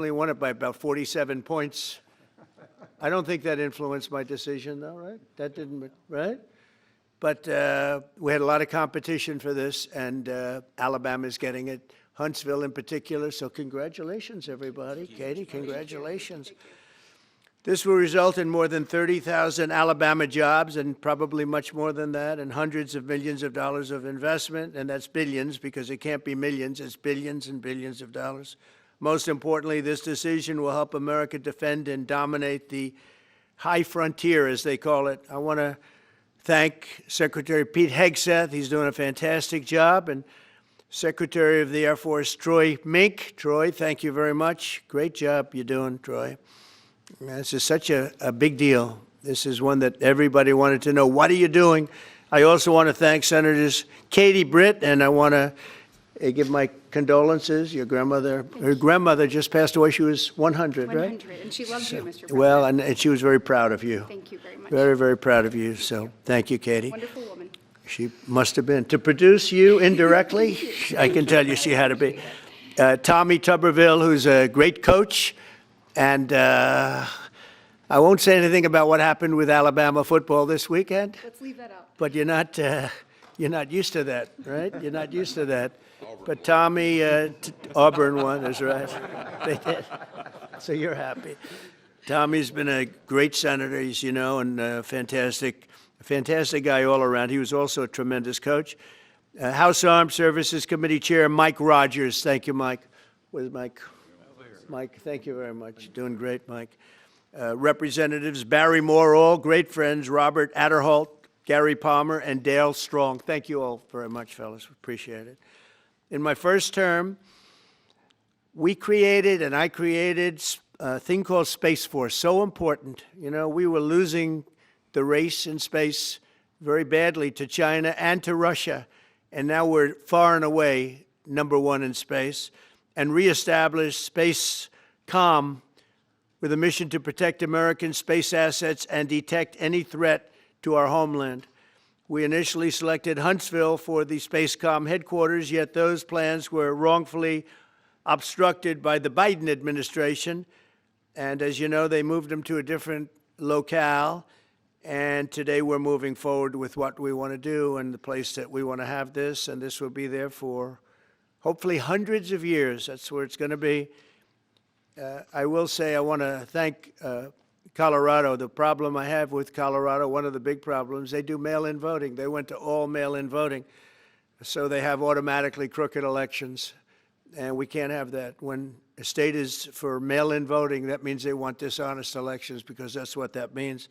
only won it by about 47 points. I don't think that influenced my decision, though, right? That didn't, right? But we had a lot of competition for this, and Alabama's getting it, Huntsville in particular. So congratulations, everybody. Katie, congratulations. This will result in more than 30,000 Alabama jobs, and probably much more than that, and hundreds of millions of dollars of investment, and that's billions, because it can't be millions, it's billions and billions of dollars. Most importantly, this decision will help America defend and dominate the high frontier, as they call it. I want to thank Secretary Pete Hegseth. He's doing a fantastic job. And Secretary of the Air Force Troy Mink. Troy, thank you very much. Great job you're doing, Troy. This is such a big deal. This is one that everybody wanted to know. What are you doing? I also want to thank Senators Katie Britt, and I want to give my condolences. Your grandmother, her grandmother just passed away. She was 100, right? 100, and she loves you, Mr. President. Well, and she was very proud of you. Thank you very much. Very, very proud of you. So thank you, Katie. Wonderful woman. She must have been. To produce you indirectly, I can tell you she had to be. Tommy Tuberville, who's a great coach. And I won't say anything about what happened with Alabama football this weekend. Let's leave that out. But you're not used to that, right? You're not used to that. But Tommy, Auburn won, that's right. They did. So you're happy. Tommy's been a great senator, as you know, and a fantastic guy all around. He was also a tremendous coach. House Armed Services Committee Chair Mike Rogers. Thank you, Mike. Where's Mike? Mike, thank you very much. Doing great, Mike. Representatives Barry Moore, all great friends, Robert Adderholt, Gary Palmer, and Dale Strong. Thank you all very much, fellas. Appreciate it. In my first term, I created a thing called Space Force, so important. You know, we were losing the race in space very badly to China and to Russia, and now we're far and away #1 in space, and reestablished Space Com with a mission to protect American space assets and detect any threat to our homeland. We initially selected Huntsville for the SpaceCom headquarters, yet those plans were wrongfully obstructed by the Biden administration. And as you know, they moved them to a different locale. And today we're moving forward with what we want to do and the place that we want to have this. And this will be there for hopefully hundreds of years. That's where it's going to be. I will say I want to thank Colorado. The problem I have with Colorado, one of the big problems, they do mail-in voting. They went to all mail-in voting. So they have automatically crooked elections. And we can't have that. When a state is for mail-in voting, that means they want dishonest elections, because that's what that means.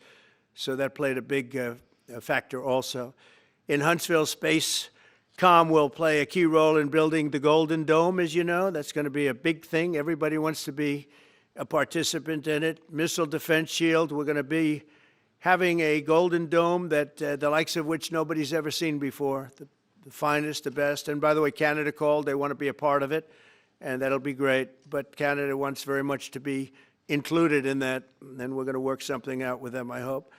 So that played a big factor also. In Huntsville, SpaceCom will play a key role in building the Golden Dome, as you know. That's going to be a big thing. Everybody wants to be a participant in it. Missile Defense Shield, we're going to be having a Golden Dome that the likes of which nobody's ever seen before. The finest, the best. And by the way, Canada called. They want to be a part of it, and that'll be great. But Canada wants very much to be included in that, and we're going to work something out with them, I hope.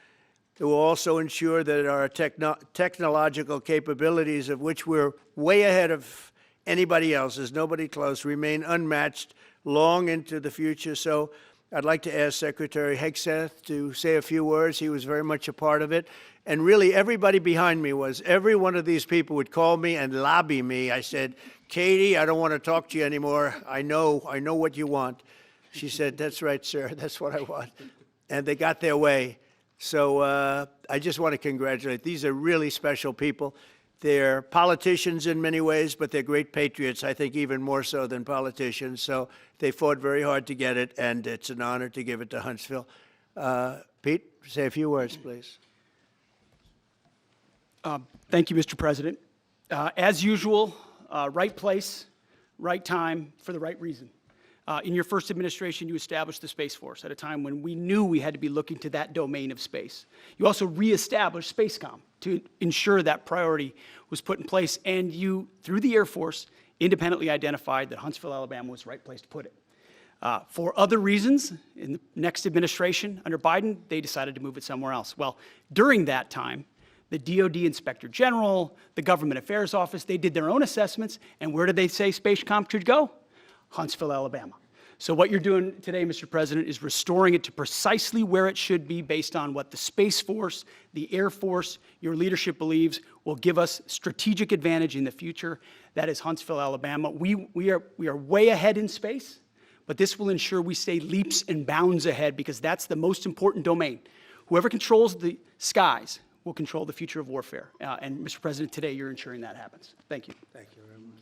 It will also ensure that our technological capabilities, of which we're way ahead of anybody else, there's nobody close, remain unmatched long into the future. So I'd like to ask Secretary Hegseth to say a few words. He was very much a part of it. And really, everybody behind me was. Every one of these people would call me and lobby me. I said, Katie, I don't want to talk to you anymore. I know what you want. She said, that's right, sir. That's what I want. And they got their way. So I just want to congratulate. These are really special people. They're politicians in many ways, but they're great patriots, I think even more so than politicians. So they fought very hard to get it, and it's an honor to give it to Huntsville. Pete, say a few words, please. Thank you, Mr. President. As usual, right place, right time, for the right reason. In your first administration, you established the Space Force at a time when we knew we had to be looking to that domain of space. You also reestablished SpaceCom to ensure that priority was put in place, and you, through the Air Force, independently identified that Huntsville, Alabama was the right place to put it. For other reasons, in the next administration under Biden, they decided to move it somewhere else. Well, during that time, the DoD Inspector General, the Government Affairs Office, they did their own assessments, and where did they say SpaceCom should go? Huntsville, Alabama. So what you're doing today, Mr. President, is restoring it to precisely where it should be based on what the Space Force, the Air Force, your leadership believes will give us strategic advantage in the future. That is Huntsville, Alabama. We are way ahead in space, but this will ensure we stay leaps and bounds ahead because that's the most important domain. Whoever controls the skies will control the future of warfare. And Mr. President, today you're ensuring that happens. Thank you. Thank you very much.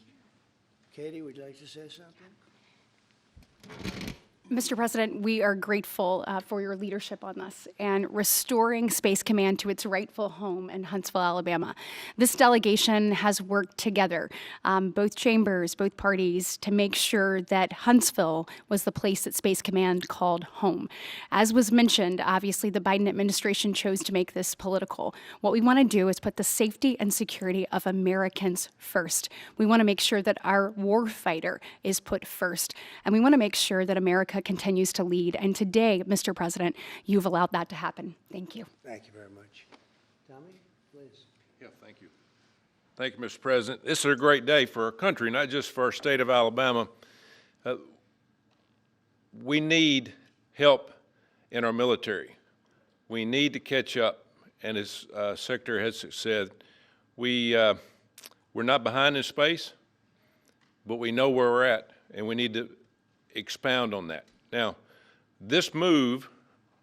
Katie, would you like to say something? Mr. President, we are grateful for your leadership on this and restoring Space Command to its rightful home in Huntsville, Alabama. This delegation has worked together, both chambers, both parties, to make sure that Huntsville was the place that Space Command called home. As was mentioned, obviously the Biden administration chose to make this political. What we want to do is put the safety and security of Americans first. We want to make sure that our warfighter is put first, and we want to make sure that America continues to lead. And today, Mr. President, you've allowed that to happen. Thank you. Thank you very much. Tommy, please. Yeah, thank you. Thank you, Mr. President. This is a great day for our country, not just for our state of Alabama. We need help in our military. We need to catch up. And as Secretary Hudson said, we're not behind in space, but we know where we're at, and we need to expound on that. Now, this move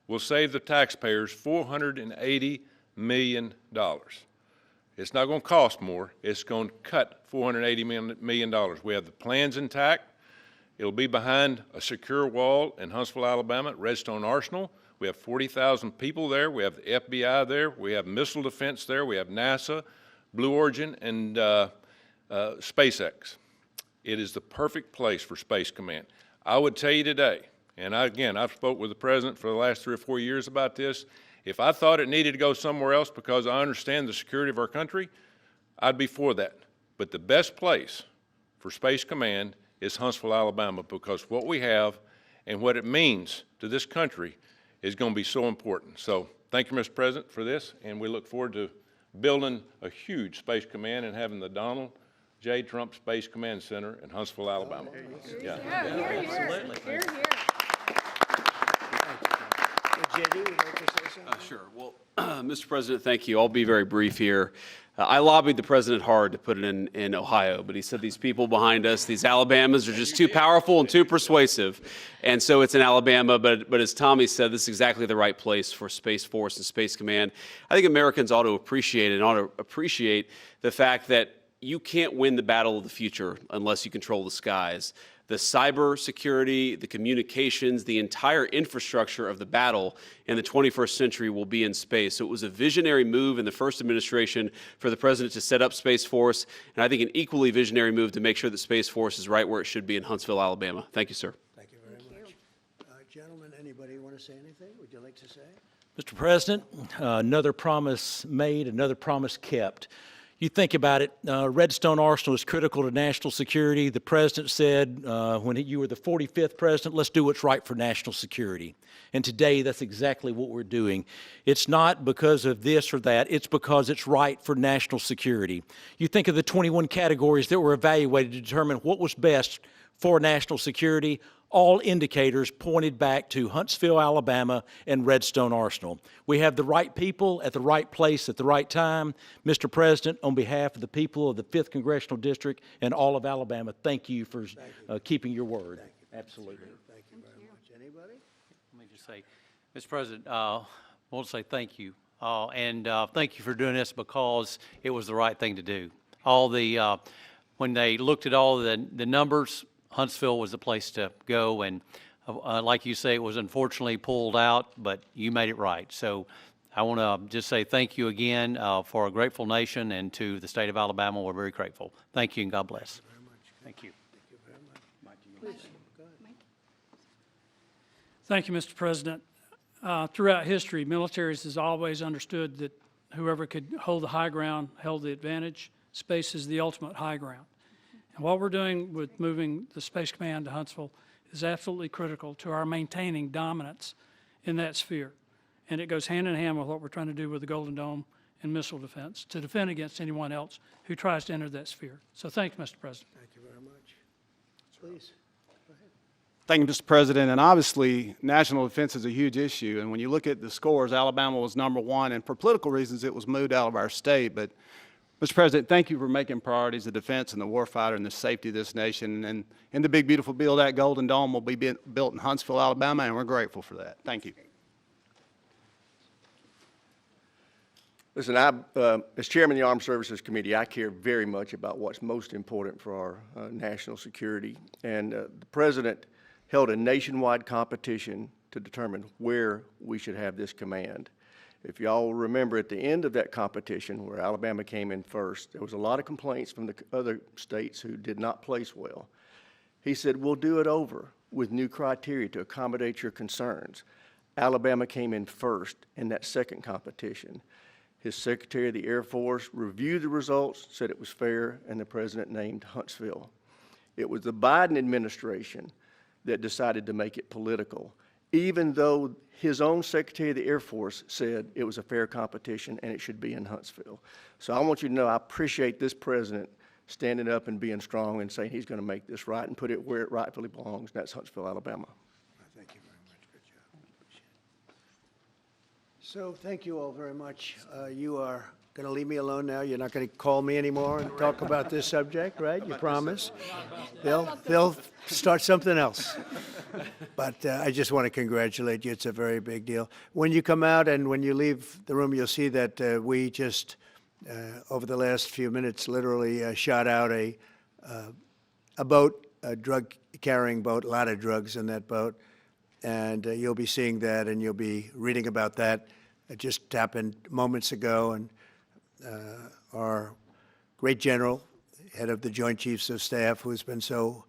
will save the taxpayers $480 million. It's not going to cost more. It's going to cut $480 million. We have the plans intact. It'll be behind a secure wall in Huntsville, Alabama, at Redstone Arsenal. We have 40,000 people there. We have the FBI there. We have missile defense there. We have NASA, Blue Origin, and SpaceX. It is the perfect place for Space Command. I would tell you today, and I've spoke with the President for the last 3 or 4 years about this, if I thought it needed to go somewhere else because I understand the security of our country, I'd be for that. But the best place for Space Command is Huntsville, Alabama, because what we have and what it means to this country is going to be so important. So thank you, Mr. President, for this, and we look forward to building a huge Space Command and having the Donald J. Trump Space Command Center in Huntsville, Alabama. Here, here. JD, would you like to say something? Sure. Well, Mr. President, thank you. I'll be very brief here. I lobbied the president hard to put it in Ohio, but he said these people behind us, these Alabamas, are just too powerful and too persuasive. And so it's in Alabama, but as Tommy said, this is exactly the right place for Space Force and Space Command. I think Americans ought to appreciate it and ought to appreciate the fact that you can't win the battle of the future unless you control the skies. The cyber security, the communications, the entire infrastructure of the battle in the 21st century will be in space. So it was a visionary move in the first administration for the president to set up Space Force, and I think an equally visionary move to make sure that Space Force is right where it should be in Huntsville, Alabama. Thank you, sir. Thank you very much. Gentlemen, anybody want to say anything? Would you like to say? Mr. President, another promise made, another promise kept. You think about it, Redstone Arsenal is critical to national security. The president said when you were the 45th president, let's do what's right for national security. And today, that's exactly what we're doing. It's not because of this or that. It's because it's right for national security. You think of the 21 categories that were evaluated to determine what was best for national security. All indicators pointed back to Huntsville, Alabama, and Redstone Arsenal. We have the right people at the right place at the right time. Mr. President, on behalf of the people of the 5th Congressional District and all of Alabama, thank you for keeping your word. Absolutely. Thank you very much. Anybody? Let me just say, Mr. President, I want to say thank you. And thank you for doing this because it was the right thing to do. When they looked at all the numbers, Huntsville was the place to go, and like you say, it was unfortunately pulled out, but you made it right. So I want to just say thank you again for a grateful nation, and to the state of Alabama, we're very grateful. Thank you, and God bless. Thank you. Thank you very much. Mike, please, go ahead. Thank you, Mr. President. Throughout history, militaries has always understood that whoever could hold the high ground held the advantage. Space is the ultimate high ground. And what we're doing with moving the Space Command to Huntsville is absolutely critical to our maintaining dominance in that sphere. And it goes hand in hand with what we're trying to do with the Golden Dome and missile defense to defend against anyone else who tries to enter that sphere. So thank you, Mr. President. Thank you very much. Please, go ahead. Thank you, Mr. President. And obviously, national defense is a huge issue. And when you look at the scores, Alabama was #1, and for political reasons, it was moved out of our state. But, Mr. President, thank you for making priorities the defense and the warfighter and the safety of this nation. And in the big, beautiful bill, that Golden Dome will be built in Huntsville, Alabama, and we're grateful for that. Thank you. Listen, as chairman of the Armed Services Committee, I care very much about what's most important for our national security. And the President held a nationwide competition to determine where we should have this command. If y'all remember, at the end of that competition, where Alabama came in first, there was a lot of complaints from the other states who did not place well. He said, we'll do it over with new criteria to accommodate your concerns. Alabama came in first in that second competition. His Secretary of the Air Force reviewed the results, said it was fair, and the President named Huntsville. It was the Biden administration that decided to make it political, even though his own Secretary of the Air Force said it was a fair competition and it should be in Huntsville. So I want you to know I appreciate this President standing up and being strong and saying he's going to make this right and put it where it rightfully belongs, and that's Huntsville, Alabama. Thank you very much. Good job. So thank you all very much. You are going to leave me alone now? You're not going to call me anymore and talk about this subject, right? You promise? They'll start something else. But I just want to congratulate you. It's a very big deal. When you come out and when you leave the room, you'll see that we just, over the last few minutes, literally shot out a boat, a drug-carrying boat, a lot of drugs in that boat. And you'll be seeing that and you'll be reading about that. It just happened moments ago, and our great general, head of the Joint Chiefs of Staff, who's been so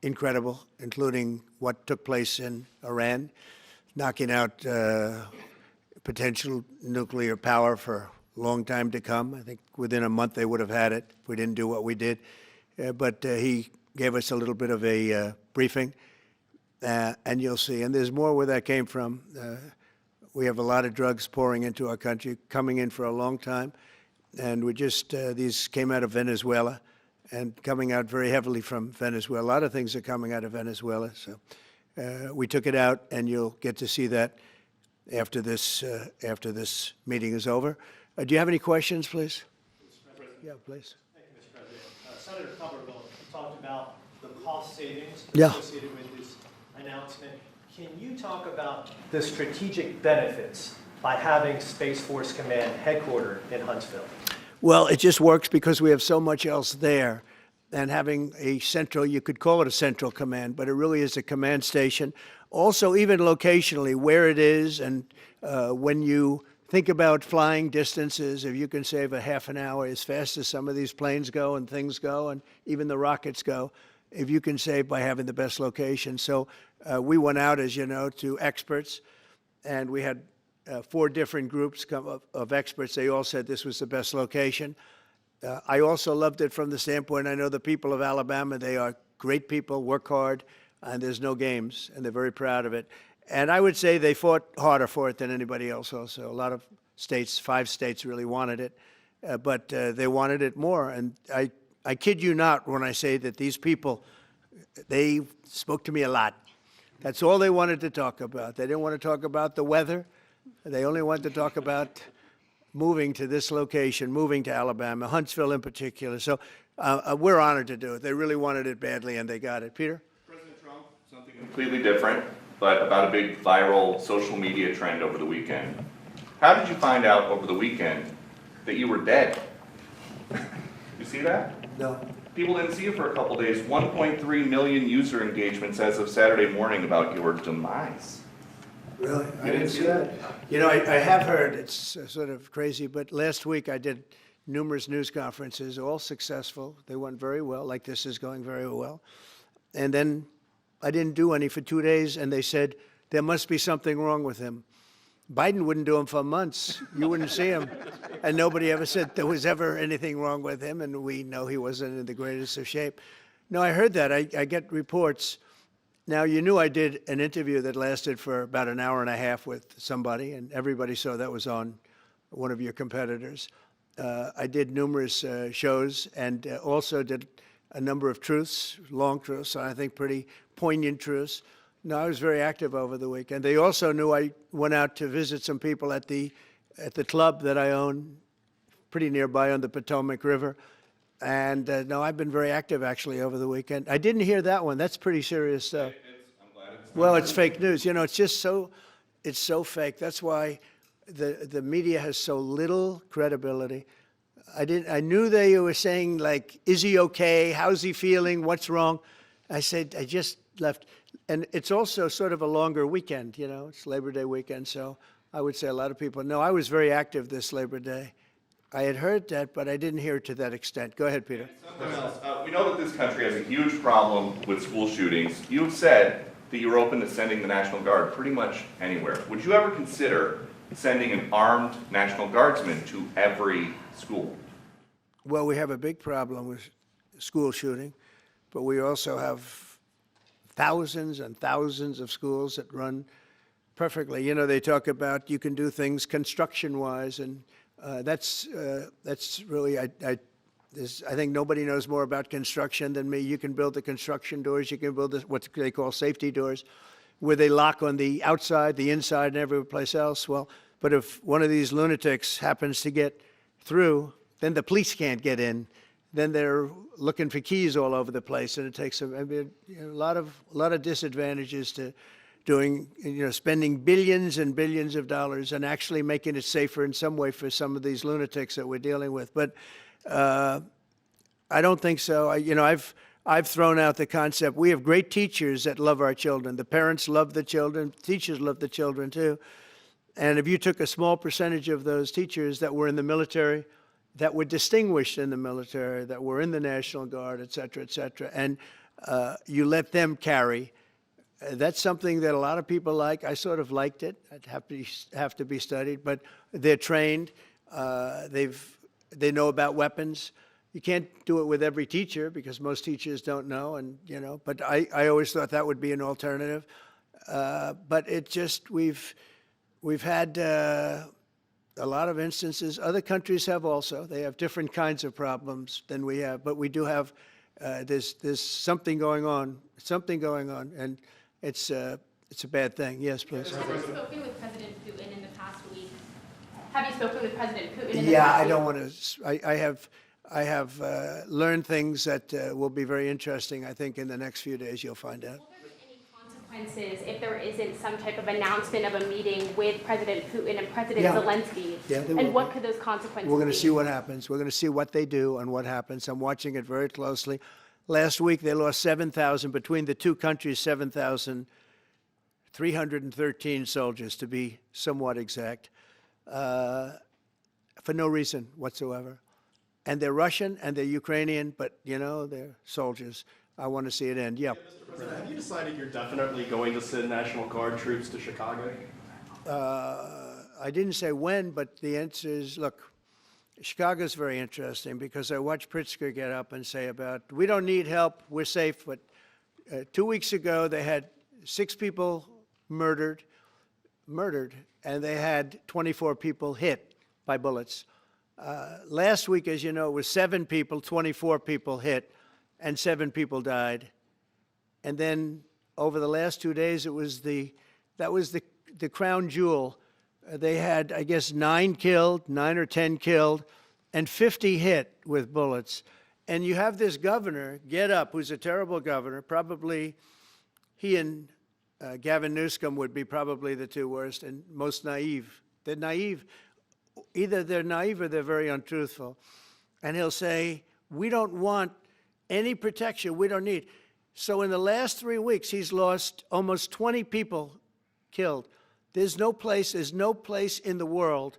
incredible, including what took place in Iran, knocking out potential nuclear power for a long time to come. I think within a month they would have had it if we didn't do what we did. But he gave us a little bit of a briefing, and you'll see. And there's more where that came from. We have a lot of drugs pouring into our country, coming in for a long time. And we just, these came out of Venezuela and coming out very heavily from Venezuela. A lot of things are coming out of Venezuela. So we took it out, and you'll get to see that after this meeting is over. Do you have any questions, please? Yeah, please. Thank you, Mr. President. Senator Cumberville talked about the cost savings Yeah. associated with this announcement. Can you talk about the strategic benefits by having Space Force Command headquartered in Huntsville? Well, it just works because we have so much else there. And having a central, you could call it a central command, but it really is a command station. Also, even locationally, where it is, and when you think about flying distances, if you can save a half an hour as fast as some of these planes go and things go, and even the rockets go, if you can save by having the best location. So we went out, as you know, to experts, and we had 4 different groups of experts. They all said this was the best location. I also loved it from the standpoint, I know the people of Alabama, they are great people, work hard, and there's no games, and they're very proud of it. And I would say they fought harder for it than anybody else also. A lot of states, 5 states really wanted it, but they wanted it more. And I kid you not when I say that these people, they spoke to me a lot. That's all they wanted to talk about. They didn't want to talk about the weather. They only wanted to talk about moving to this location, moving to Alabama, Huntsville in particular. So we're honored to do it. They really wanted it badly, and they got it. Peter? President Trump, something completely different, but about a big viral social media trend over the weekend. How did you find out over the weekend that you were dead? You see that? No. People didn't see you for a couple days. 1.3 million user engagements as of Saturday morning about your demise. Really? I didn't see that? You know, I have heard, it's sort of crazy, but last week I did numerous news conferences, all successful. They went very well, like this is going very well. And then I didn't do any for 2 days, and they said, there must be something wrong with him. Biden wouldn't do them for months. You wouldn't see him. And nobody ever said there was ever anything wrong with him, and we know he wasn't in the greatest of shape. No, I heard that. I get reports. Now, you knew I did an interview that lasted for about an hour and a half with somebody, and everybody saw that was on one of your competitors. I did numerous shows and also did a number of truths, long truths, I think pretty poignant truths. No, I was very active over the weekend. They also knew I went out to visit some people at the club that I own, pretty nearby on the Potomac River. And no, I've been very active actually over the weekend. I didn't hear that one. That's pretty serious stuff. Well, it's fake news. You know, it's just it's so fake. That's why the media has so little credibility. I knew they were saying, like, is he okay? How's he feeling? What's wrong? I said, I just left. And it's also sort of a longer weekend, you know, it's Labor Day weekend. So I would say a lot of people know. I was very active this Labor Day. I had heard that, but I didn't hear it to that extent. Go ahead, Peter. We know that this country has a huge problem with school shootings. You have said that you're open to sending the National Guard pretty much anywhere. Would you ever consider sending an armed National Guardsman to every school? Well, we have a big problem with school shooting, but we also have thousands and thousands of schools that run perfectly. You know, they talk about you can do things construction-wise, and that's really, I think nobody knows more about construction than me. You can build the construction doors. You can build what they call safety doors, where they lock on the outside, the inside, and every place else. Well, but if one of these lunatics happens to get through, then the police can't get in. Then they're looking for keys all over the place, and it takes a lot of disadvantages to doing, you know, spending billions and billions of dollars and actually making it safer in some way for some of these lunatics that we're dealing with. But I don't think so. I've thrown out the concept. We have great teachers that love our children. The parents love the children. Teachers love the children too. And if you took a small percentage of those teachers that were in the military, that were distinguished in the military, that were in the National Guard, et cetera, and you let them carry, that's something that a lot of people like. I sort of liked it. I'd have to be studied, but they're trained. They know about weapons. You can't do it with every teacher because most teachers don't know, and you know. But I always thought that would be an alternative. But it just we've had a lot of instances. Other countries have also. They have different kinds of problems than we have, but we do have. There's something going on. And it's a bad thing. Yes, please. Have you spoken with President Putin in the past week? Have you spoken with President Putin in the past week? Yeah, I don't want to. I have learned things that will be very interesting. I think in the next few days you'll find out. Will there be any consequences if there isn't some type of announcement of a meeting with President Putin and President Zelensky? Yeah, there will and what be. could those consequences be? We're going to see what happens. We're going to see what they do and what happens. I'm watching it very closely. Last week, they lost 7,000, between the two countries, 7,313 soldiers, to be somewhat exact, for no reason whatsoever. And they're Russian and they're Ukrainian, but, you know, they're soldiers. I want to see it end. Yeah. Mr. President, have you decided you're definitely going to send National Guard troops to Chicago? I didn't say when, but the answer is, look, Chicago's very interesting because I watched Pritzker get up and say about, we don't need help, we're safe. But 2 weeks ago, they had 6 people murdered, and they had 24 people hit by bullets. Last week, as you know, it was 7 people, 24 people hit, and 7 people died. And then over the last 2 days, that was the crown jewel. They had, I guess, 9 or 10 killed, and 50 hit with bullets. And you have this governor get up, who's a terrible governor. Probably he and Gavin Newsom would be probably the 2 worst and most naive. They're naive. Either they're naive or they're very untruthful. And he'll say, we don't want any protection. We don't need. So in the last 3 weeks, he's lost almost 20 people killed. There's no place in the world,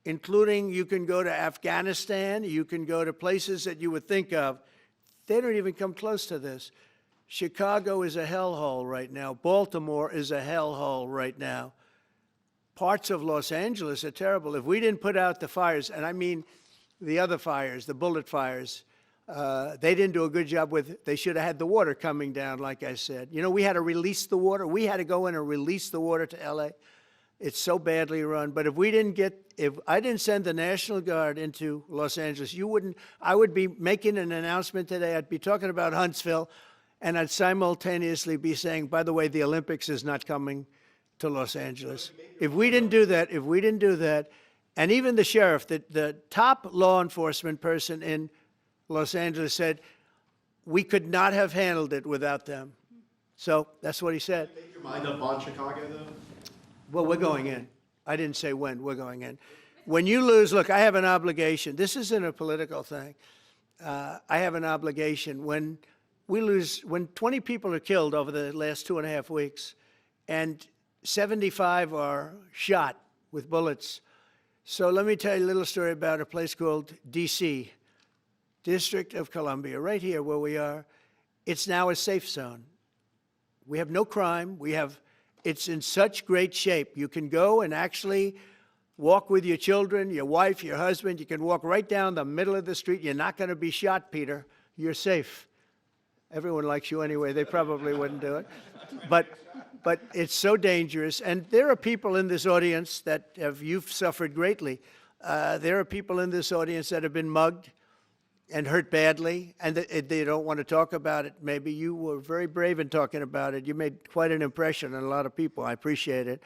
including you can go to Afghanistan, you can go to places that you would think of. They don't even come close to this. Chicago is a hellhole right now. Baltimore is a hellhole right now. Parts of Los Angeles are terrible. If we didn't put out the fires, and I mean the other fires, the bullet fires, they didn't do a good job with it. They should have had the water coming down, like I said. You know, we had to release the water. We had to go in and release the water to LA. It's so badly run. But if I didn't send the National Guard into Los Angeles, I would be making an announcement today. I'd be talking about Huntsville, and I'd simultaneously be saying, by the way, the Olympics is not coming to Los Angeles. If we didn't do that, and even the sheriff, the top law enforcement person in Los Angeles said, we could not have handled it without them. So that's what he said. Make your mind up on Chicago, though? Well, we're going in. I didn't say when, we're going in. When you lose, look, I have an obligation. This isn't a political thing. I have an obligation. When we lose, when 20 people are killed over the last 2.5 weeks, and 75 are shot with bullets. So let me tell you a little story about a place called D.C., District of Columbia, right here where we are. It's now a safe zone. We have no crime. It's in such great shape. You can go and actually walk with your children, your wife, your husband. You can walk right down the middle of the street. You're not going to be shot, Peter. You're safe. Everyone likes you anyway. They probably wouldn't do it. But it's so dangerous. And there are people in this audience that you've suffered greatly. There are people in this audience that have been mugged and hurt badly, and they don't want to talk about it. Maybe you were very brave in talking about it. You made quite an impression on a lot of people. I appreciate it.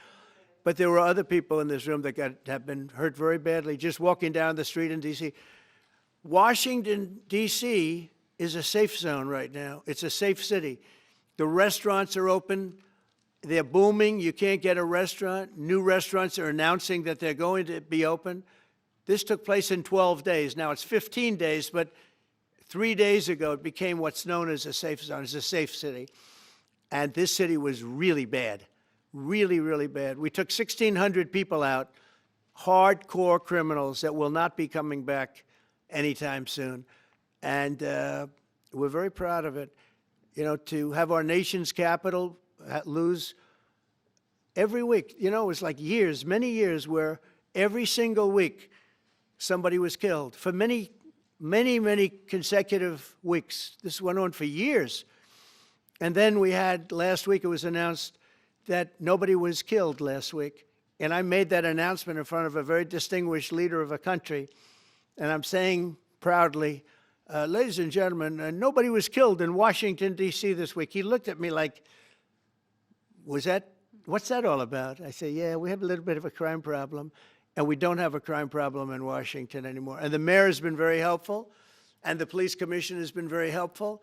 But there were other people in this room that have been hurt very badly just walking down the street in D.C. Washington, D.C. is a safe zone right now. It's a safe city. The restaurants are open. They're booming. You can't get a restaurant. New restaurants are announcing that they're going to be open. This took place in 12 days. Now it's 15 days, but 3 days ago it became what's known as a safe zone. It's a safe city. And this city was really bad, really, really bad. We took 1,600 people out, hardcore criminals that will not be coming back anytime soon. And we're very proud of it. You know, to have our nation's capital lose every week. You know, it was like years, many years, where every single week somebody was killed for many, many, many consecutive weeks. This went on for years. And then we had, last week it was announced that nobody was killed last week. And I made that announcement in front of a very distinguished leader of a country. And I'm saying proudly, ladies and gentlemen, nobody was killed in Washington, D.C. this week. He looked at me like, what's that all about? I say, yeah, we have a little bit of a crime problem. And we don't have a crime problem in Washington anymore. And the mayor has been very helpful, and the police commission has been very helpful,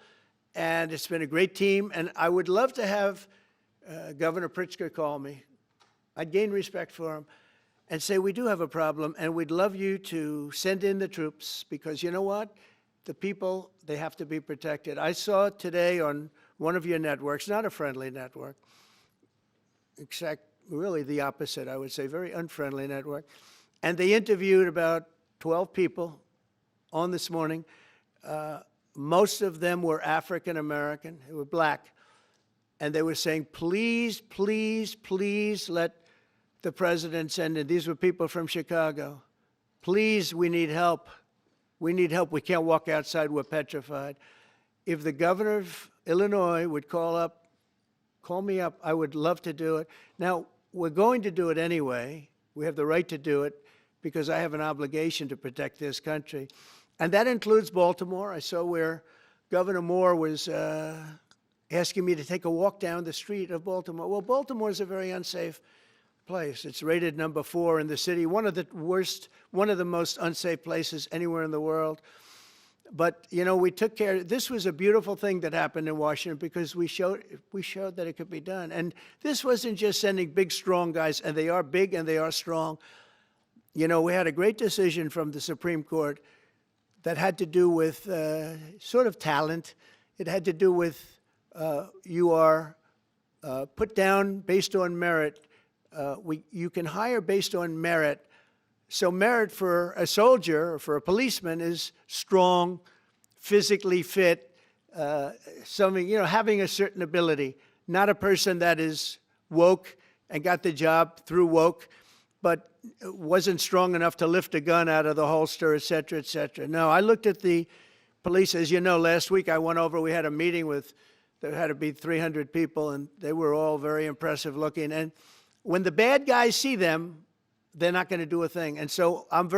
and it's been a great team. And I would love to have Governor Pritzker call me. I'd gain respect for him and say, we do have a problem, and we'd love you to send in the troops, because you know what? The people, they have to be protected. I saw today on one of your networks, not a friendly network, except really the opposite, I would say, very unfriendly network. And they interviewed about 12 people on this morning. Most of them were African American, they were black. And they were saying, please, please, please let the president send in. These were people from Chicago. Please, we need help. We need help. We can't walk outside, we're petrified. If the governor of Illinois would call me up, I would love to do it. Now, we're going to do it anyway. We have the right to do it because I have an obligation to protect this country. And that includes Baltimore. I saw where Governor Moore was asking me to take a walk down the street of Baltimore. Well, Baltimore is a very unsafe place. It's rated number 4 in the city, one of the most unsafe places anywhere in the world. But, you know, we took care. This was a beautiful thing that happened in Washington because we showed that it could be done. And this wasn't just sending big, strong guys, and they are big and they are strong. You know, we had a great decision from the Supreme Court that had to do with sort of talent. It had to do with you are put down based on merit. You can hire based on merit. So merit for a soldier or for a policeman is strong, physically fit, having a certain ability, not a person that is woke and got the job through woke, but wasn't strong enough to lift a gun out of the holster, et cetera, et cetera. No, I looked at the police. As you know, last week I went over, we had a meeting there had to be 300 people, and they were all very impressive looking. And when the bad guys see them, they're not going to do a thing. And so I'm very